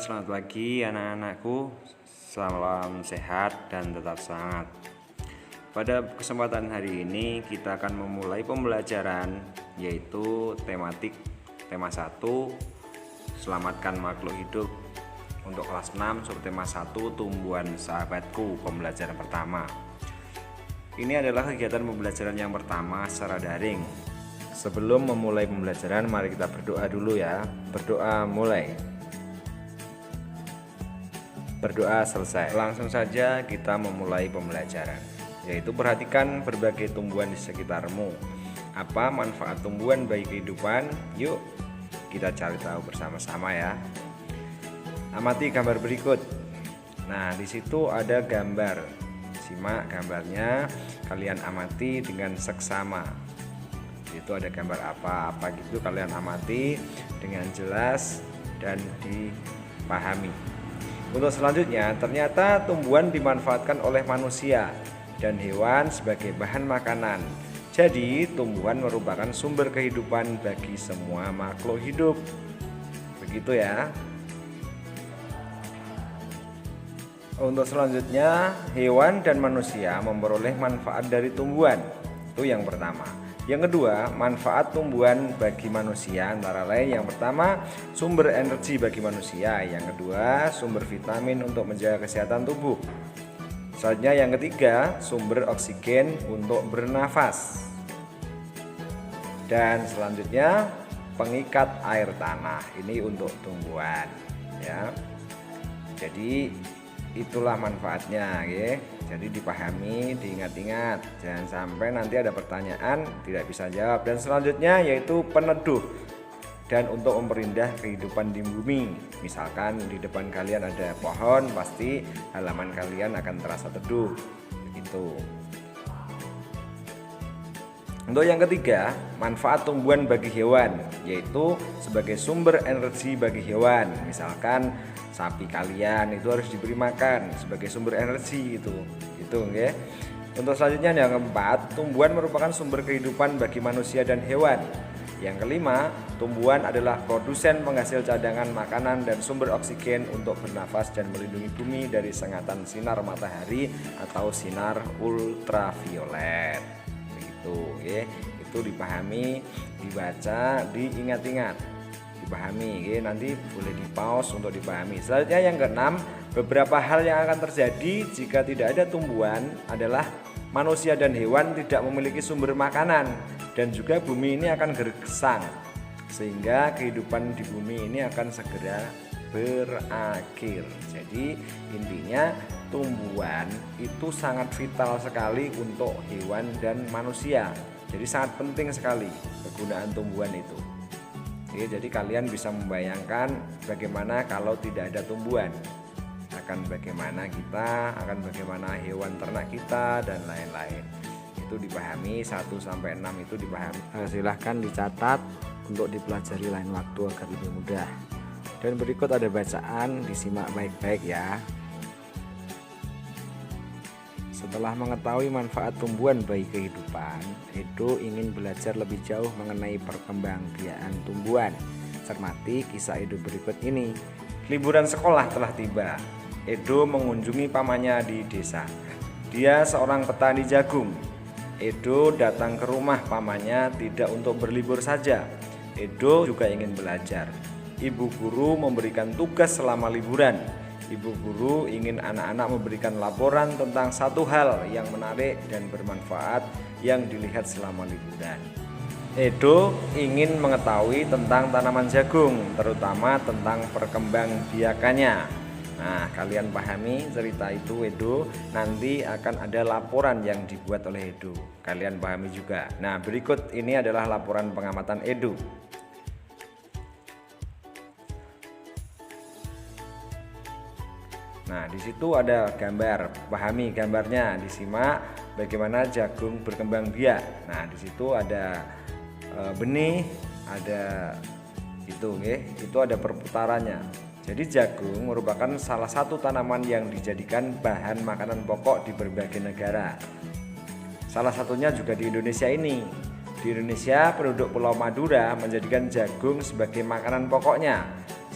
selamat pagi anak-anakku. Salam sehat dan tetap semangat. Pada kesempatan hari ini kita akan memulai pembelajaran yaitu tema 1, selamatkan makhluk hidup untuk kelas 6, subtema 1, tumbuhan sahabatku, pembelajaran pertama. Ini adalah kegiatan pembelajaran yang pertama secara daring. Sebelum memulai pembelajaran, mari kita berdoa dulu ya. Berdoa mulai. Berdoa selesai. Langsung saja kita memulai pembelajaran, yaitu perhatikan berbagai tumbuhan di sekitarmu. Apa manfaat tumbuhan bagi kehidupan? Yuk kita cari tahu bersama-sama ya. Amati gambar berikut. Nah, di situ ada gambar. Simak gambarnya, kalian amati dengan seksama. Itu ada gambar apa gitu, kalian amati dengan jelas dan dipahami. Untuk selanjutnya, ternyata tumbuhan dimanfaatkan oleh manusia dan hewan sebagai bahan makanan. Jadi, tumbuhan merupakan sumber kehidupan bagi semua makhluk hidup. Begitu ya. Untuk selanjutnya, hewan dan manusia memperoleh manfaat dari tumbuhan. Itu yang pertama. Yang kedua, manfaat tumbuhan bagi manusia antara lain yang pertama, sumber energi bagi manusia. Yang kedua, sumber vitamin untuk menjaga kesehatan tubuh. Selanjutnya yang ketiga, sumber oksigen untuk bernafas. Dan selanjutnya, pengikat air tanah. Ini untuk tumbuhan ya. Jadi itulah manfaatnya ya. Jadi dipahami, diingat-ingat, jangan sampai nanti ada pertanyaan tidak bisa jawab. Dan selanjutnya yaitu peneduh dan untuk memperindah kehidupan di bumi. Misalkan di depan kalian ada pohon, pasti halaman kalian akan terasa teduh. Begitu. Untuk yang ketiga, manfaat tumbuhan bagi hewan, yaitu sebagai sumber energi bagi hewan. Misalkan sapi kalian itu harus diberi makan sebagai sumber energi itu nggih. Untuk selanjutnya yang keempat, tumbuhan merupakan sumber kehidupan bagi manusia dan hewan. Yang kelima, tumbuhan adalah produsen penghasil cadangan makanan dan sumber oksigen untuk bernafas dan melindungi bumi dari sengatan sinar matahari atau sinar ultraviolet. Begitu nggih. Itu dipahami, dibaca, diingat-ingat. Dipahami, nanti boleh di pause untuk dipahami. Selanjutnya yang keenam, beberapa hal yang akan terjadi jika tidak ada tumbuhan adalah manusia dan hewan tidak memiliki sumber makanan dan juga bumi ini akan gersang sehingga kehidupan di bumi ini akan segera berakhir. Jadi intinya tumbuhan itu sangat vital sekali untuk hewan dan manusia. Jadi sangat penting sekali kegunaan tumbuhan itu. Jadi kalian bisa membayangkan bagaimana kalau tidak ada tumbuhan, akan bagaimana kita, akan bagaimana hewan ternak kita dan lain-lain. Itu dipahami 1 sampai 6 itu dipahami. Silahkan dicatat untuk dipelajari lain waktu agar lebih mudah. Dan berikut ada bacaan, disimak baik-baik ya. Setelah mengetahui manfaat tumbuhan bagi kehidupan, Edo ingin belajar lebih jauh mengenai perkembangbiakan tumbuhan. Cermati kisah Edo berikut ini. Liburan sekolah telah tiba. Edo mengunjungi pamannya di desa. Dia seorang petani jagung. Edo datang ke rumah pamannya tidak untuk berlibur saja. Edo juga ingin belajar. Ibu guru memberikan tugas selama liburan. Ibu guru ingin anak-anak memberikan laporan tentang satu hal yang menarik dan bermanfaat yang dilihat selama liburan. Edo ingin mengetahui tentang tanaman jagung, terutama tentang perkembangbiakannya. Nah, kalian pahami cerita itu Edo, nanti akan ada laporan yang dibuat oleh Edo. Kalian pahami juga. Nah, berikut ini adalah laporan pengamatan Edo. Nah, di situ ada gambar, pahami gambarnya, disimak bagaimana jagung berkembang biak. Nah, di situ ada benih, ada itu ada perputarannya. Jadi jagung merupakan salah satu tanaman yang dijadikan bahan makanan pokok di berbagai negara. Salah satunya juga di Indonesia ini. Di Indonesia, penduduk Pulau Madura menjadikan jagung sebagai makanan pokoknya.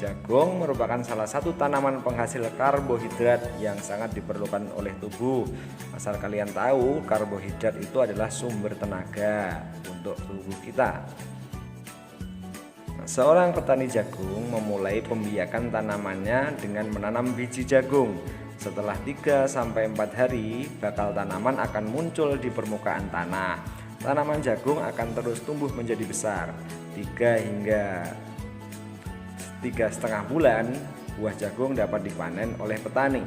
Jagung merupakan salah satu tanaman penghasil karbohidrat yang sangat diperlukan oleh tubuh. Asal kalian tahu, karbohidrat itu adalah sumber tenaga untuk tubuh kita. Seorang petani jagung memulai pembiakan tanamannya dengan menanam biji jagung. Setelah 3-4 hari, bakal tanaman akan muncul di permukaan tanah. Tanaman jagung akan terus tumbuh menjadi besar. 3 hingga 3,5 bulan, buah jagung dapat dipanen oleh petani.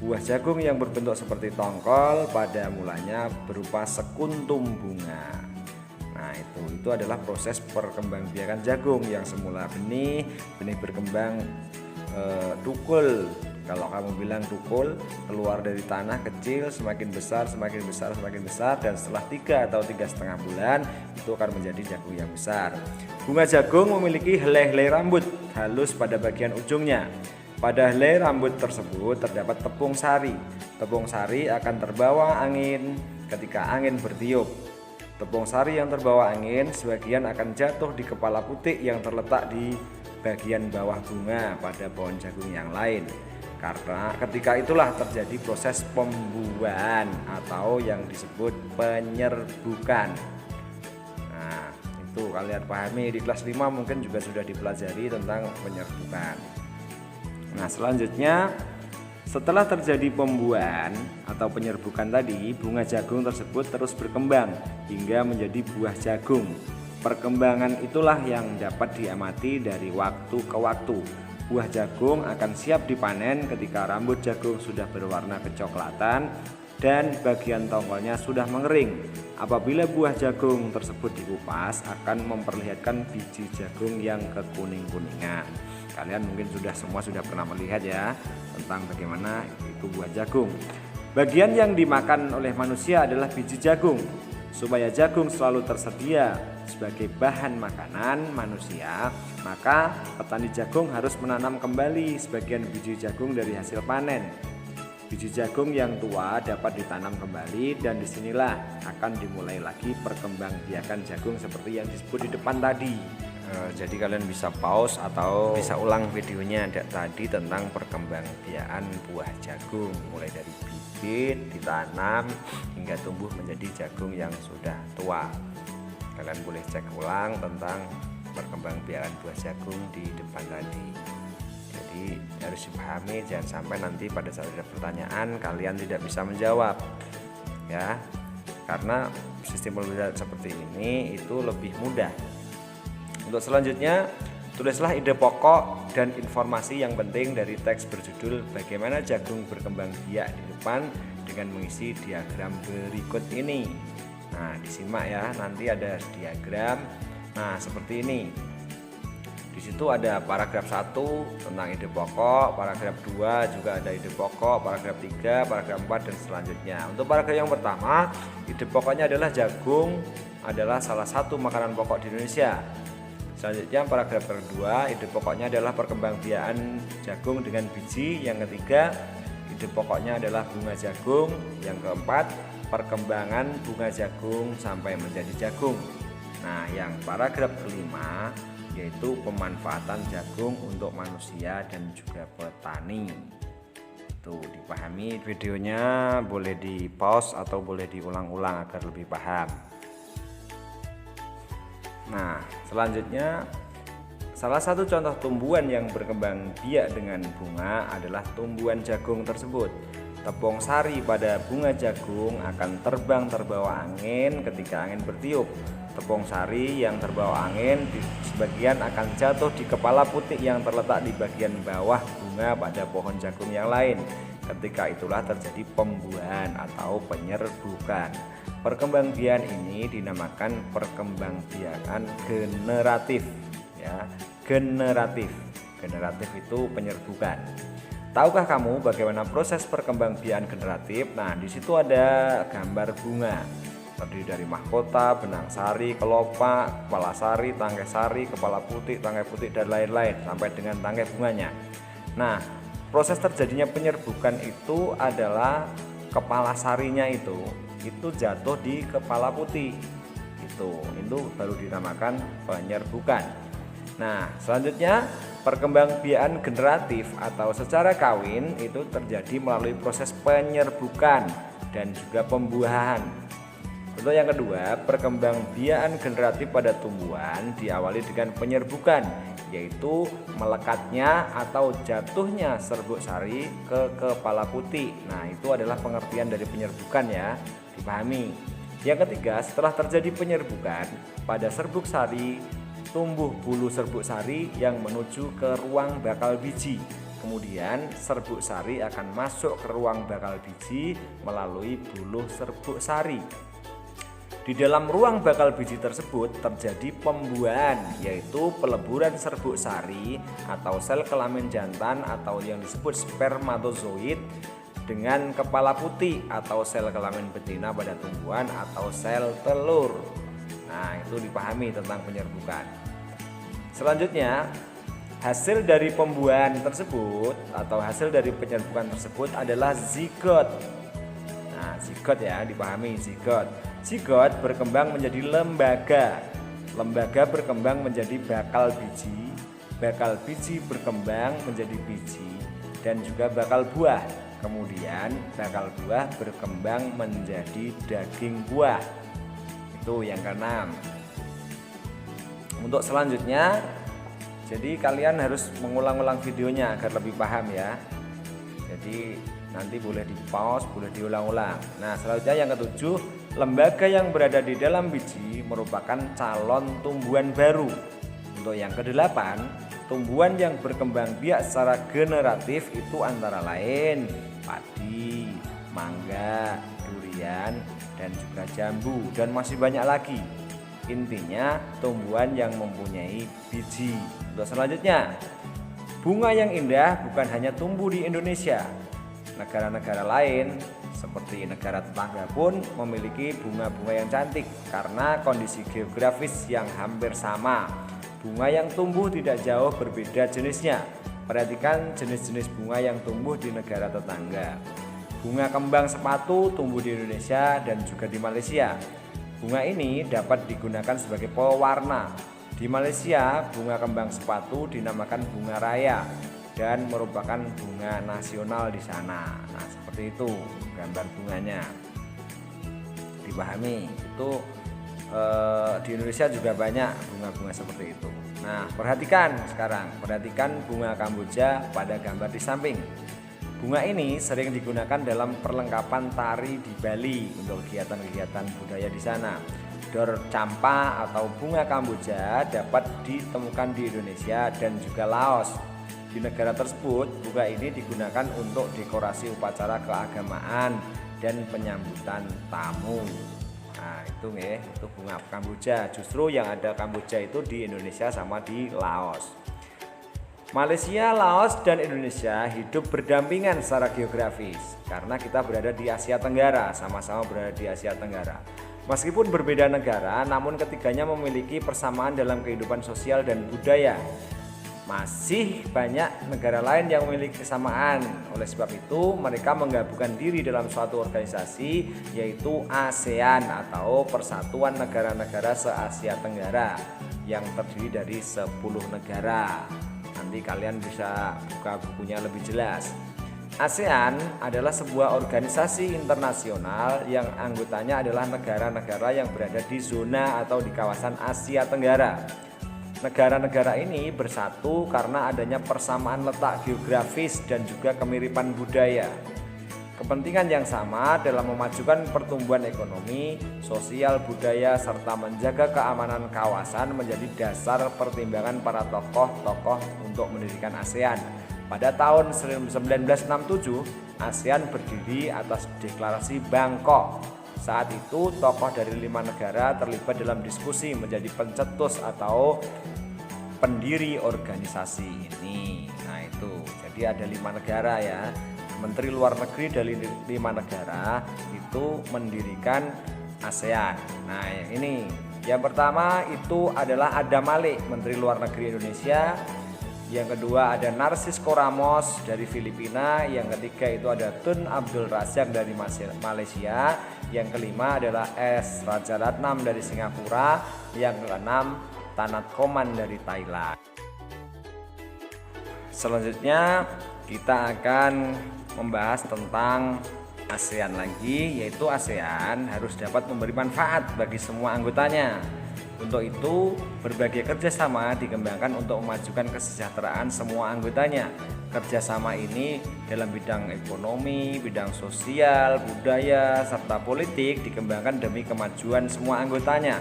Buah jagung yang berbentuk seperti tongkol pada mulanya berupa sekuntum bunga. Nah, itu adalah proses perkembangbiakan jagung yang semula benih berkembang tukul. Kalau kamu bilang tukul, keluar dari tanah kecil, semakin besar, dan setelah 3 atau 3,5 bulan itu akan menjadi jagung yang besar. Bunga jagung memiliki helai-helai rambut halus pada bagian ujungnya. Pada helai rambut tersebut terdapat tepung sari. Tepung sari akan terbawa angin ketika angin bertiup. Tepung sari yang terbawa angin sebagian akan jatuh di kepala putik yang terletak di bagian bawah bunga pada pohon jagung yang lain. Karena ketika itulah terjadi proses pembuahan atau yang disebut penyerbukan. Nah, itu kalian pahami di kelas 5 mungkin juga sudah dipelajari tentang penyerbukan. Nah, selanjutnya setelah terjadi pembuahan atau penyerbukan tadi, bunga jagung tersebut terus berkembang hingga menjadi buah jagung. Perkembangan itulah yang dapat diamati dari waktu ke waktu. Buah jagung akan siap dipanen ketika rambut jagung sudah berwarna kecoklatan dan bagian tongkolnya sudah mengering. Apabila buah jagung tersebut dikupas, akan memperlihatkan biji jagung yang kekuning-kuningan. Kalian mungkin semua sudah pernah melihat ya tentang bagaimana itu buah jagung. Bagian yang dimakan oleh manusia adalah biji jagung. Supaya jagung selalu tersedia sebagai bahan makanan manusia, maka petani jagung harus menanam kembali sebagian biji jagung dari hasil panen. Biji jagung yang tua dapat ditanam kembali dan disinilah akan dimulai lagi perkembangbiakan jagung seperti yang disebut di depan tadi. Jadi kalian bisa pause atau bisa ulang videonya tadi tentang perkembangbiakan buah jagung, mulai dari bibit ditanam hingga tumbuh menjadi jagung yang sudah tua. Kalian boleh cek ulang tentang perkembangbiakan buah jagung di depan tadi. Jadi harus dipahami, jangan sampai nanti pada saat ada pertanyaan kalian tidak bisa menjawab ya, karena sistem pembelajaran seperti ini itu lebih mudah. Untuk selanjutnya, tulislah ide pokok dan informasi yang penting dari teks berjudul Bagaimana Jagung Berkembang Biak di depan dengan mengisi diagram berikut ini. Nah, disimak ya, nanti ada diagram. Nah, seperti ini. Di situ ada paragraf 1 tentang ide pokok, paragraf 2 juga ada ide pokok, paragraf 3, paragraf 4 dan selanjutnya. Untuk paragraf yang pertama, ide pokoknya adalah jagung adalah salah satu makanan pokok di Indonesia. Selanjutnya paragraf kedua, ide pokoknya adalah perkembangbiakan jagung dengan biji. Yang ketiga, ide pokoknya adalah bunga jagung. Yang keempat, perkembangan bunga jagung sampai menjadi jagung. Nah, yang paragraf kelima yaitu pemanfaatan jagung untuk manusia dan juga petani. Tuh, dipahami videonya, boleh di pause atau boleh diulang-ulang agar lebih paham. Nah, selanjutnya salah satu contoh tumbuhan yang berkembang biak dengan bunga adalah tumbuhan jagung tersebut. Tepung sari pada bunga jagung akan terbang terbawa angin ketika angin bertiup. Tepung sari yang terbawa angin sebagian akan jatuh di kepala putik yang terletak di bagian bawah bunga pada pohon jagung yang lain. Ketika itulah terjadi pembuahan atau penyerbukan. Perkembangbiakan ini dinamakan perkembangbiakan generatif ya. Generatif itu penyerbukan. Tahukah kamu bagaimana proses perkembangbiakan generatif? Nah, di situ ada gambar bunga. Terdiri dari mahkota, benang sari, kelopak, kepala sari, tangkai sari, kepala putik, tangkai putik dan lain-lain sampai dengan tangkai bunganya. Nah, proses terjadinya penyerbukan itu adalah kepala sarinya itu jatuh di kepala putih. Itu baru dinamakan penyerbukan. Nah, selanjutnya Perkembangbiakan generatif atau secara kawin itu terjadi melalui proses penyerbukan dan juga pembuahan. Untuk yang kedua, perkembangbiakan generatif pada tumbuhan diawali dengan penyerbukan, yaitu melekatnya atau jatuhnya serbuk sari ke kepala putih. Nah, itu adalah pengertian dari penyerbukan ya, dipahami. Yang ketiga, setelah terjadi penyerbukan, pada serbuk sari tumbuh bulu serbuk sari yang menuju ke ruang bakal biji. Kemudian serbuk sari akan masuk ke ruang bakal biji melalui bulu serbuk sari. Di dalam ruang bakal biji tersebut terjadi pembuahan, yaitu peleburan serbuk sari atau sel kelamin jantan atau yang disebut spermatozoid dengan kepala putih atau sel kelamin betina pada tumbuhan atau sel telur. Nah, itu dipahami tentang penyerbukan. Selanjutnya, hasil dari pembuahan tersebut atau hasil dari penyerbukan tersebut adalah zigot. Nah, zigot ya, dipahami zigot. Zigot berkembang menjadi lembaga. Lembaga berkembang menjadi bakal biji berkembang menjadi biji dan juga bakal buah. Kemudian bakal buah berkembang menjadi daging buah. Itu yang keenam. Untuk selanjutnya, jadi kalian harus mengulang-ulang videonya agar lebih paham ya. Jadi nanti boleh di pause, boleh diulang-ulang. Nah, selanjutnya yang ketujuh, lembaga yang berada di dalam biji merupakan calon tumbuhan baru. Untuk yang kedelapan, tumbuhan yang berkembang biak secara generatif itu antara lain padi, mangga, durian, dan juga jambu, dan masih banyak lagi. Intinya tumbuhan yang mempunyai biji. Untuk selanjutnya, bunga yang indah bukan hanya tumbuh di Indonesia. Negara-negara lain seperti negara tetangga pun memiliki bunga-bunga yang cantik karena kondisi geografis yang hampir sama. Bunga yang tumbuh tidak jauh berbeda jenisnya. Perhatikan jenis-jenis bunga yang tumbuh di negara tetangga. Bunga kembang sepatu tumbuh di Indonesia dan juga di Malaysia. Bunga ini dapat digunakan sebagai pewarna. Di Malaysia, bunga kembang sepatu dinamakan bunga raya dan merupakan bunga nasional di sana. Nah, seperti itu gambar bunganya. Dipahami? Itu di Indonesia juga banyak bunga-bunga seperti itu. Nah, perhatikan bunga kamboja pada gambar di samping. Bunga ini sering digunakan dalam perlengkapan tari di Bali untuk kegiatan-kegiatan budaya di sana. Dor campa atau bunga kamboja dapat ditemukan di Indonesia dan juga Laos. Di negara tersebut, bunga ini digunakan untuk dekorasi upacara keagamaan dan penyambutan tamu. Nah, itu bunga kamboja. Justru yang ada kamboja itu di Indonesia sama di Laos. Malaysia, Laos, dan Indonesia hidup berdampingan secara geografis karena kita berada di Asia Tenggara, sama-sama berada di Asia Tenggara. Meskipun berbeda negara, namun ketiganya memiliki persamaan dalam kehidupan sosial dan budaya. Masih banyak negara lain yang memiliki kesamaan. Oleh sebab itu, mereka menggabungkan diri dalam suatu organisasi yaitu ASEAN atau Persatuan Negara-Negara Se-Asia Tenggara yang terdiri dari 10 negara. Nanti kalian bisa buka bukunya lebih jelas. ASEAN adalah sebuah organisasi internasional yang anggotanya adalah negara-negara yang berada di zona atau di kawasan Asia Tenggara. Negara-negara ini bersatu karena adanya persamaan letak geografis dan juga kemiripan budaya. Kepentingan yang sama dalam memajukan pertumbuhan ekonomi, sosial, budaya, serta menjaga keamanan kawasan menjadi dasar pertimbangan para tokoh-tokoh untuk mendirikan ASEAN. Pada tahun 1967, ASEAN berdiri atas deklarasi Bangkok. Saat itu, tokoh dari 5 negara terlibat dalam diskusi menjadi pencetus atau pendiri organisasi ini. Nah, itu. Jadi ada 5 negara ya. Menteri Luar Negeri dari 5 negara itu mendirikan ASEAN. Nah, yang ini. Yang pertama itu adalah Adam Malik, Menteri Luar Negeri Indonesia. Yang kedua ada Narcisco Ramos dari Filipina. Yang ketiga itu ada Tun Abdul Razak dari Malaysia. Yang kelima adalah S. Rajaratnam dari Singapura. Yang keenam Tanat Koman dari Thailand. Selanjutnya kita akan membahas tentang ASEAN lagi, yaitu ASEAN harus dapat memberi manfaat bagi semua anggotanya. Untuk itu, berbagai kerjasama dikembangkan untuk memajukan kesejahteraan semua anggotanya. Kerjasama ini dalam bidang ekonomi, bidang sosial, budaya, serta politik dikembangkan demi kemajuan semua anggotanya.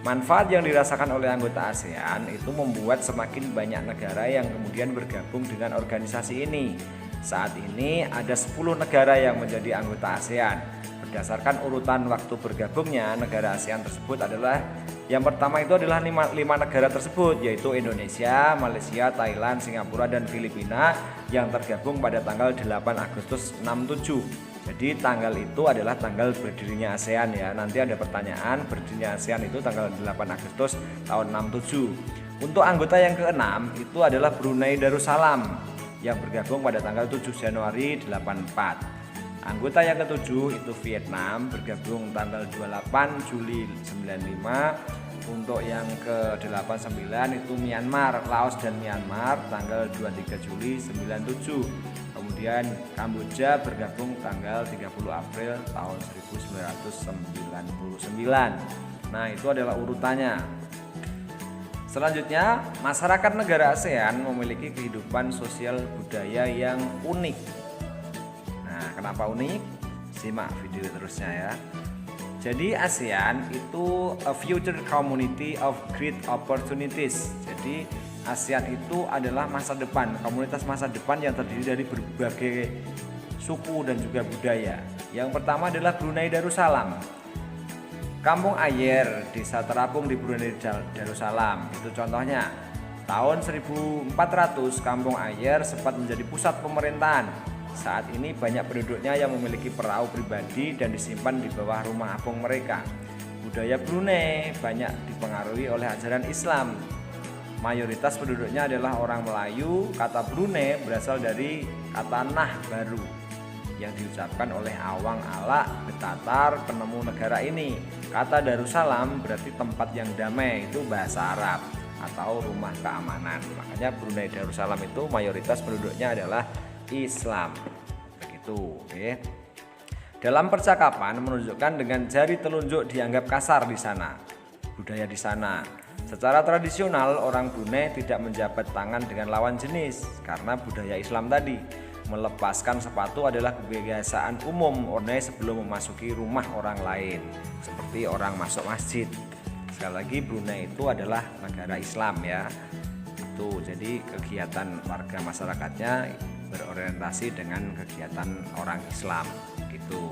Manfaat yang dirasakan oleh anggota ASEAN itu membuat semakin banyak negara yang kemudian bergabung dengan organisasi ini. Saat ini ada 10 negara yang menjadi anggota ASEAN. Berdasarkan urutan waktu bergabungnya, negara ASEAN tersebut adalah yang pertama itu adalah 5 negara tersebut, yaitu Indonesia, Malaysia, Thailand, Singapura, dan Filipina yang tergabung pada tanggal 8 Agustus 67. Jadi tanggal itu adalah tanggal berdirinya ASEAN ya. Nanti ada pertanyaan, berdirinya ASEAN itu tanggal 8 Agustus tahun 67. Untuk anggota yang ke-6 itu adalah Brunei Darussalam yang bergabung pada tanggal 7 Januari 84. Anggota yang ke-7 itu Vietnam, bergabung tanggal 28 Juli 95. Untuk yang ke-89 itu Myanmar, Laos dan Myanmar tanggal 23 Juli 97. Kemudian Kamboja bergabung tanggal 30 April tahun 1999. Nah, itu adalah urutannya. Selanjutnya, masyarakat negara ASEAN memiliki kehidupan sosial budaya yang unik. Nah, kenapa unik? Simak video terusnya ya. Jadi ASEAN itu a future community of great opportunities. Jadi ASEAN itu adalah masa depan, komunitas masa depan yang terdiri dari berbagai suku dan juga budaya. Yang pertama adalah Brunei Darussalam. Kampung Ayer, desa terapung di Brunei Darussalam. Itu contohnya. Tahun 1400 Kampung Ayer sempat menjadi pusat pemerintahan. Saat ini banyak penduduknya yang memiliki perahu pribadi dan disimpan di bawah rumah apung mereka. Budaya Brunei banyak dipengaruhi oleh ajaran Islam. Mayoritas penduduknya adalah orang Melayu. Kata Brunei berasal dari kata nah baru yang diucapkan oleh Awang Alak Betatar, penemu negara ini. Kata Darussalam berarti tempat yang damai, itu bahasa Arab atau rumah keamanan. Makanya Brunei Darussalam itu mayoritas penduduknya adalah Islam. Begitu, oke. Dalam percakapan menunjukkan dengan jari telunjuk dianggap kasar di sana. Budaya di sana. Secara tradisional orang Brunei tidak menjabat tangan dengan lawan jenis karena budaya Islam tadi. Melepaskan sepatu adalah kebiasaan umum Brunei sebelum memasuki rumah orang lain, seperti orang masuk masjid. Sekali lagi Brunei itu adalah negara Islam ya. Itu jadi kegiatan warga masyarakatnya berorientasi dengan kegiatan orang Islam gitu.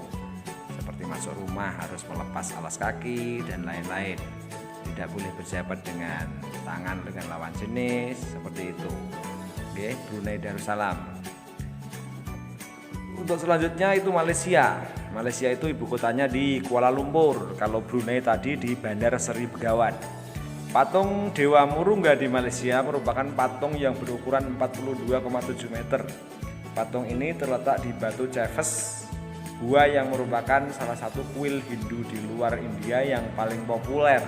Seperti masuk rumah harus melepas alas kaki dan lain-lain. Tidak boleh berjabat dengan tangan dengan lawan jenis seperti itu. Oke, Brunei Darussalam. Untuk selanjutnya itu Malaysia. Malaysia itu ibu kotanya di Kuala Lumpur. Kalau Brunei tadi di Bandar Seri Begawan. Patung Dewa Murungga di Malaysia merupakan patung yang berukuran 42,7 meter. Patung ini terletak di Batu Ceves, gua yang merupakan salah satu kuil Hindu di luar India yang paling populer,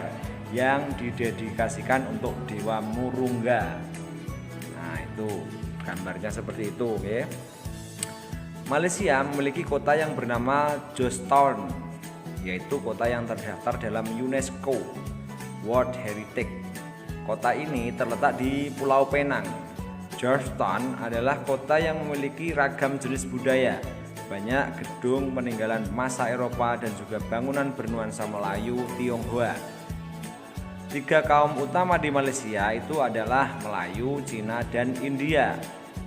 yang didedikasikan untuk Dewa Murungga. Nah, itu gambarnya seperti itu, oke. Malaysia memiliki kota yang bernama Georgetown, yaitu kota yang terdaftar dalam UNESCO World Heritage. Kota ini terletak di Pulau Penang. Georgetown adalah kota yang memiliki ragam jenis budaya. Banyak gedung peninggalan masa Eropa dan juga bangunan bernuansa Melayu Tionghoa. 3 kaum utama di Malaysia itu adalah Melayu, Cina, dan India.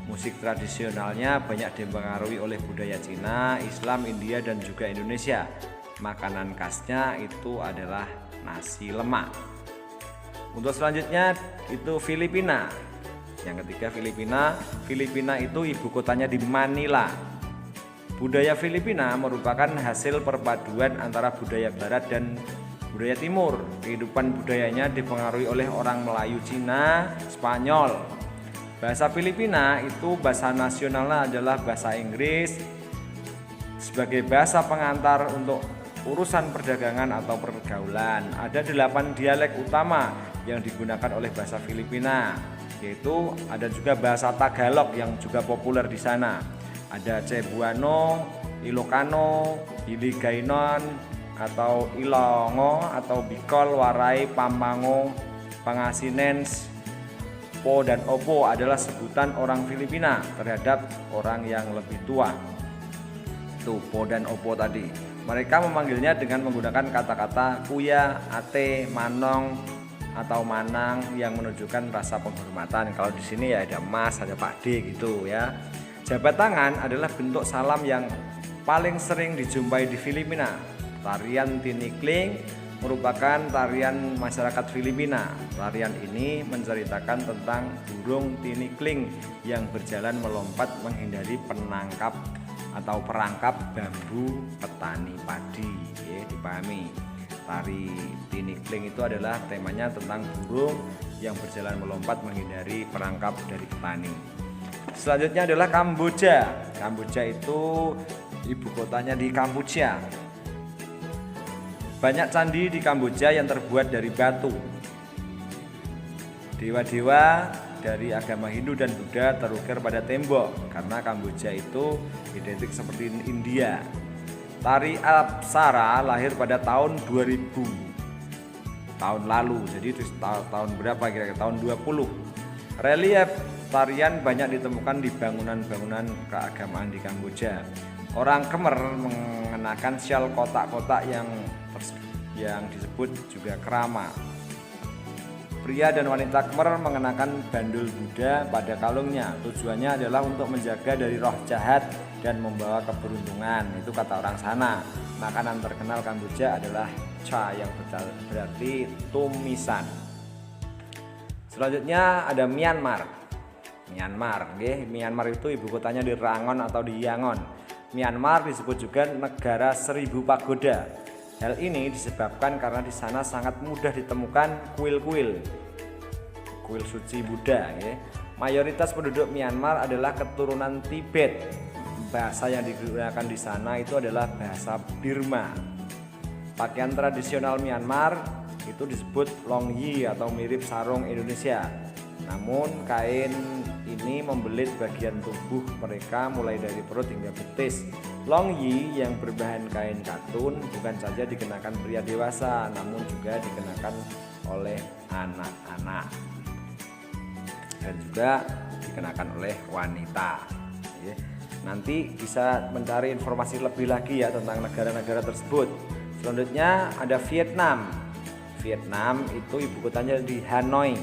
Musik tradisionalnya banyak dipengaruhi oleh budaya Cina, Islam, India, dan juga Indonesia. Makanan khasnya itu adalah nasi lemak. Untuk selanjutnya itu Filipina. Yang ketiga Filipina itu ibu kotanya di Manila. Budaya Filipina merupakan hasil perpaduan antara budaya barat dan budaya timur. Kehidupan budayanya dipengaruhi oleh orang Melayu, Cina, Spanyol. Bahasa Filipina itu bahasa nasionalnya adalah bahasa Inggris sebagai bahasa pengantar untuk urusan perdagangan atau pergaulan. Ada 8 dialek utama yang digunakan oleh bahasa Filipina. yaitu ada juga bahasa Tagalog yang juga populer di sana. Ada Cebuano, Ilocano, Hiligaynon, atau Ilongo, atau Bicol, Waray, Pampango, Pangasinens. Po dan Opo adalah sebutan orang Filipina terhadap orang yang lebih tua. Tuh, Po dan Opo tadi. Mereka memanggilnya dengan menggunakan kata-kata kuya, ate, manong, atau manang yang menunjukkan rasa penghormatan. Kalau di sini ya ada mas, ada pak D gitu ya. Jabat tangan adalah bentuk salam yang paling sering dijumpai di Filipina. Tarian tinikling merupakan tarian masyarakat Filipina. Tarian ini menceritakan tentang burung tinikling yang berjalan melompat menghindari penangkap atau perangkap bambu petani padi. Ya, dipahami. Tari tinikling itu adalah temanya tentang burung yang berjalan melompat menghindari perangkap dari petani. Selanjutnya adalah Kamboja. Kamboja itu ibu kotanya di Kampuchea. Banyak candi di Kamboja yang terbuat dari batu. Dewa-dewa dari agama Hindu dan Buddha terukir pada tembok karena Kamboja itu identik seperti India. Tari Apsara lahir pada tahun 2000, tahun lalu, jadi tahun berapa kira-kira, tahun 20. Relief tarian banyak ditemukan di bangunan-bangunan keagamaan di Kamboja. Orang Khmer mengenakan syal kotak-kotak yang disebut juga krama. Pria dan wanita Khmer mengenakan bandul Buddha pada kalungnya. Tujuannya adalah untuk menjaga dari roh jahat dan membawa keberuntungan. Itu kata orang sana. Makanan terkenal Kamboja adalah cha yang berarti tumisan. Selanjutnya ada Myanmar. Myanmar itu ibu kotanya di Rangon atau di Yangon. Myanmar disebut juga negara 1000 pagoda. Hal ini disebabkan karena di sana sangat mudah ditemukan kuil suci Buddha. Mayoritas penduduk Myanmar adalah keturunan Tibet. Bahasa yang digunakan di sana itu adalah bahasa Burma. Pakaian tradisional Myanmar itu disebut longyi atau mirip sarung Indonesia. Namun kain ini membelit bagian tubuh mereka mulai dari perut hingga betis. Longyi yang berbahan kain katun bukan saja dikenakan pria dewasa, namun juga dikenakan oleh anak-anak dan juga dikenakan oleh wanita. Nanti bisa mencari informasi lebih lagi ya tentang negara-negara tersebut. Selanjutnya ada Vietnam. Vietnam itu ibu kotanya di Hanoi.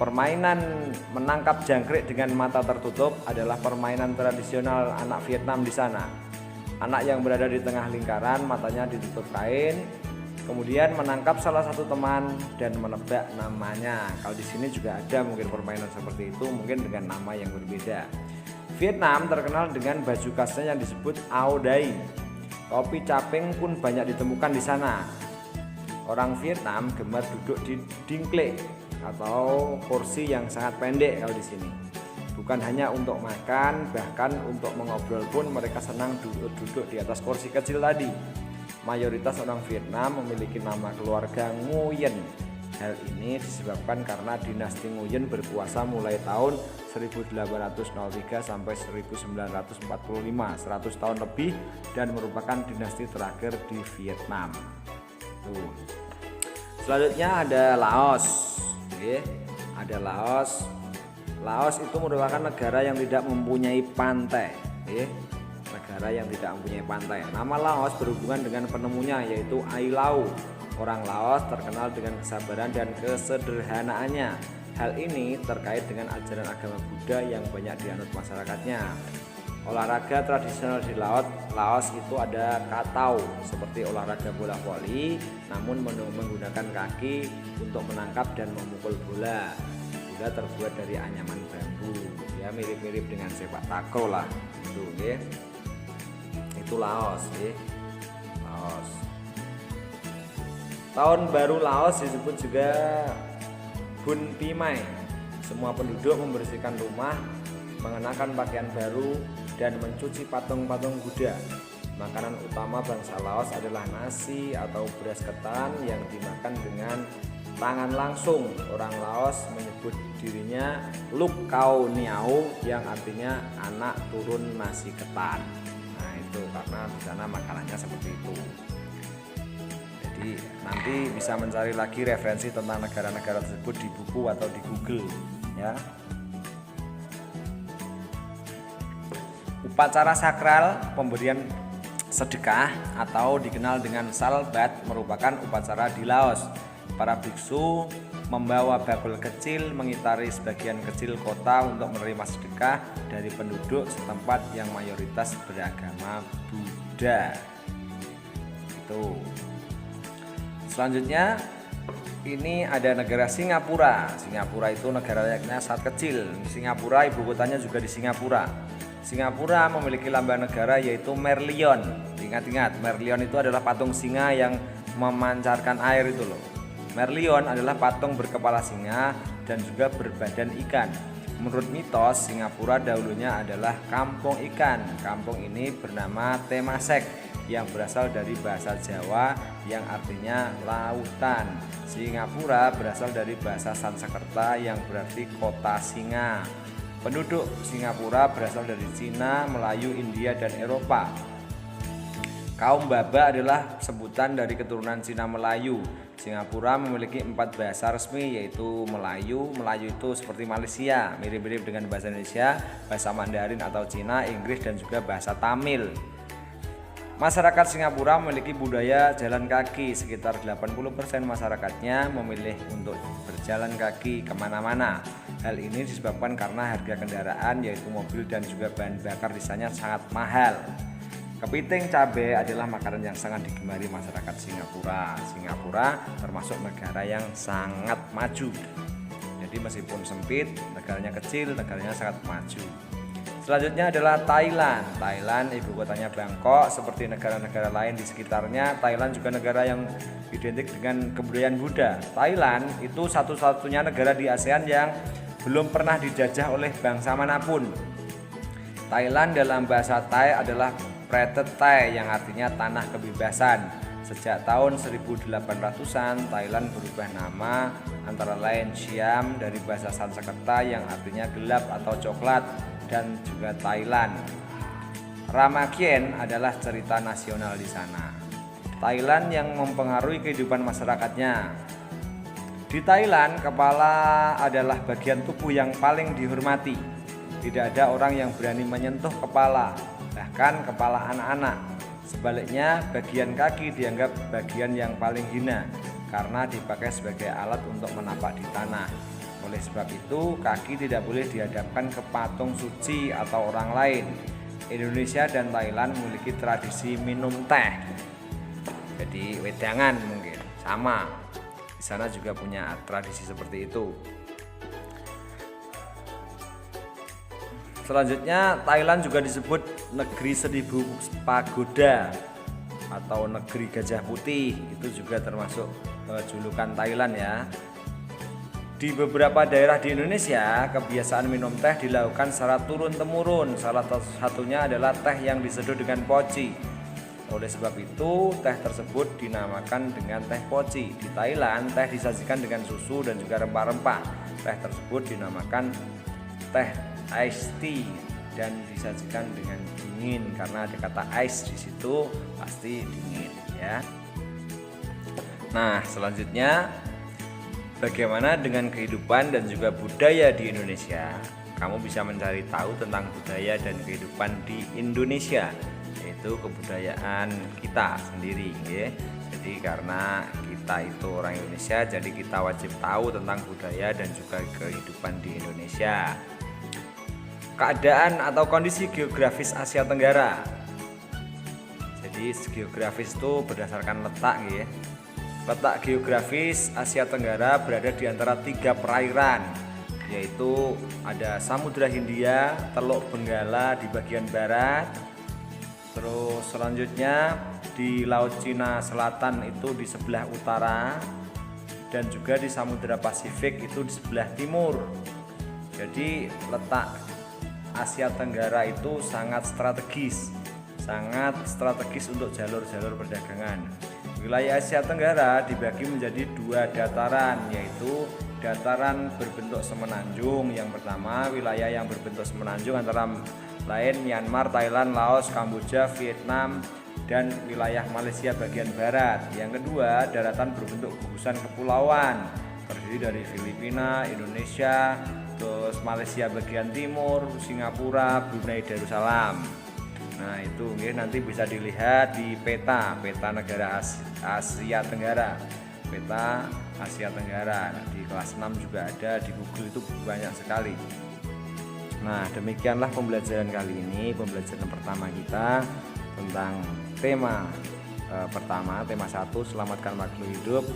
Permainan menangkap jangkrik dengan mata tertutup adalah permainan tradisional anak Vietnam di sana. Anak yang berada di tengah lingkaran, matanya ditutup kain, kemudian menangkap salah satu teman dan menebak namanya. Kalau di sini juga ada mungkin permainan seperti itu, mungkin dengan nama yang berbeda. Vietnam terkenal dengan baju khasnya yang disebut Ao Dai. Topi caping pun banyak ditemukan di sana. Orang Vietnam gemar duduk di dingklek atau kursi yang sangat pendek kalau di sini. Bukan hanya untuk makan, bahkan untuk mengobrol pun mereka senang duduk di atas kursi kecil tadi. Mayoritas orang Vietnam memiliki nama keluarga Nguyen. Hal ini disebabkan karena dinasti Nguyen berkuasa mulai tahun 1803 sampai 1945, 100 tahun lebih, dan merupakan dinasti terakhir di Vietnam. Tuh. Selanjutnya ada Laos. Ada Laos. Laos itu merupakan negara yang tidak mempunyai pantai. Negara yang tidak mempunyai pantai. Nama Laos berhubungan dengan penemunya yaitu Ai Lau. Orang Laos terkenal dengan kesabaran dan kesederhanaannya. Hal ini terkait dengan ajaran agama Buddha yang banyak dianut masyarakatnya. Olahraga tradisional di Laos itu ada katau, seperti olahraga bola voli, namun menggunakan kaki untuk menangkap dan memukul bola. Bola terbuat dari anyaman bambu, ya mirip-mirip dengan sepak takraw lah, itu Laos. Laos. Tahun baru Laos disebut juga Bun Pimai. Semua penduduk membersihkan rumah, mengenakan pakaian baru, dan mencuci patung-patung Buddha. Makanan utama bangsa Laos adalah nasi atau beras ketan yang dimakan dengan tangan langsung. Orang Laos menyebut dirinya Luk Kau Niau yang artinya anak turun nasi ketan. Nah itu karena di sana makanannya seperti itu. Jadi nanti bisa mencari lagi referensi tentang negara-negara tersebut di buku atau di Google ya. Upacara sakral pemberian sedekah atau dikenal dengan salbat merupakan upacara di Laos. Para biksu membawa babel kecil mengitari sebagian kecil kota untuk menerima sedekah dari penduduk setempat yang mayoritas beragama Buddha. Itu. Selanjutnya ini ada negara Singapura. Singapura itu negaranya sangat kecil. Singapura ibu kotanya juga di Singapura. Singapura memiliki lambang negara yaitu Merlion. Ingat-ingat, Merlion itu adalah patung singa yang memancarkan air itu loh. Merlion adalah patung berkepala singa dan juga berbadan ikan. Menurut mitos, Singapura dahulunya adalah kampung ikan. Kampung ini bernama Temasek yang berasal dari bahasa Jawa yang artinya lautan. Singapura berasal dari bahasa Sanskerta yang berarti kota singa. Penduduk Singapura berasal dari Cina, Melayu, India, dan Eropa. Kaum Baba adalah sebutan dari keturunan Cina Melayu. Singapura memiliki 4 bahasa resmi yaitu Melayu. Melayu itu seperti Malaysia, mirip-mirip dengan bahasa Indonesia, bahasa Mandarin atau Cina, Inggris, dan juga bahasa Tamil. Masyarakat Singapura memiliki budaya jalan kaki. Sekitar 80% masyarakatnya memilih untuk berjalan kaki kemana-mana. Hal ini disebabkan karena harga kendaraan yaitu mobil dan juga bahan bakar di sana sangat mahal. Kepiting cabai adalah makanan yang sangat digemari masyarakat Singapura. Singapura termasuk negara yang sangat maju. Jadi meskipun sempit, negaranya kecil, negaranya sangat maju. Selanjutnya adalah Thailand. Thailand ibu kotanya Bangkok. Seperti negara-negara lain di sekitarnya, Thailand juga negara yang identik dengan kebudayaan Buddha. Thailand itu satu-satunya negara di ASEAN yang belum pernah dijajah oleh bangsa manapun. Thailand dalam bahasa Thai adalah Pratet Thai yang artinya tanah kebebasan. Sejak tahun 1800-an Thailand berubah nama antara lain Siam dari bahasa Sanskerta yang artinya gelap atau coklat dan juga Thailand. Ramakien adalah cerita nasional di sana. Thailand yang mempengaruhi kehidupan masyarakatnya. Di Thailand, kepala adalah bagian tubuh yang paling dihormati. Tidak ada orang yang berani menyentuh kepala, bahkan kepala anak-anak. Sebaliknya, bagian kaki dianggap bagian yang paling hina karena dipakai sebagai alat untuk menapak di tanah. Oleh sebab itu, kaki tidak boleh dihadapkan ke patung suci atau orang lain. Indonesia dan Thailand memiliki tradisi minum teh. Jadi wedangan mungkin sama. Di sana juga punya tradisi seperti itu. Selanjutnya, Thailand juga disebut negeri 1000 pagoda atau negeri gajah putih. Itu juga termasuk julukan Thailand ya. Di beberapa daerah di Indonesia, kebiasaan minum teh dilakukan secara turun-temurun. Salah satunya adalah teh yang diseduh dengan poci. Oleh sebab itu, teh tersebut dinamakan dengan teh poci. Di Thailand, teh disajikan dengan susu dan juga rempah-rempah. Teh tersebut dinamakan teh iced tea dan disajikan dengan dingin karena ada kata ice di situ, pasti dingin ya. Nah, selanjutnya bagaimana dengan kehidupan dan juga budaya di Indonesia? Kamu bisa mencari tahu tentang budaya dan kehidupan di Indonesia, yaitu kebudayaan kita sendiri ya. Jadi karena kita itu orang Indonesia, jadi kita wajib tahu tentang budaya dan juga kehidupan di Indonesia. Keadaan atau kondisi geografis Asia Tenggara. Jadi geografis itu berdasarkan letak ya. Letak geografis Asia Tenggara berada di antara 3 perairan, yaitu ada Samudra Hindia, Teluk Benggala di bagian barat. Terus selanjutnya di Laut Cina Selatan itu di sebelah utara, dan juga di Samudra Pasifik itu di sebelah timur. Jadi letak Asia Tenggara itu sangat strategis untuk jalur-jalur perdagangan. Wilayah Asia Tenggara dibagi menjadi dua dataran, yaitu dataran berbentuk semenanjung. Yang pertama, wilayah yang berbentuk semenanjung antara lain Myanmar, Thailand, Laos, Kamboja, Vietnam, dan wilayah Malaysia bagian barat. Yang kedua, daratan berbentuk gugusan kepulauan, terdiri dari Filipina, Indonesia, terus Malaysia bagian timur, Singapura, Brunei Darussalam. Nah itu nanti bisa dilihat di peta negara Asia Tenggara, peta Asia Tenggara. Nah, di kelas 6 juga ada, di Google itu banyak sekali. Nah demikianlah pembelajaran kali ini, pembelajaran pertama kita tentang tema pertama, tema 1 selamatkan makhluk hidup.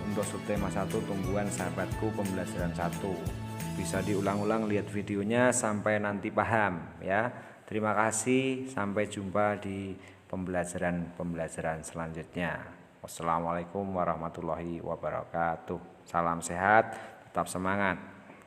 Untuk subtema 1 tumbuhan sahabatku, pembelajaran 1. Bisa diulang-ulang, lihat videonya sampai nanti paham ya. Terima kasih, sampai jumpa di pembelajaran selanjutnya. Wassalamualaikum warahmatullahi wabarakatuh. Salam sehat, tetap semangat.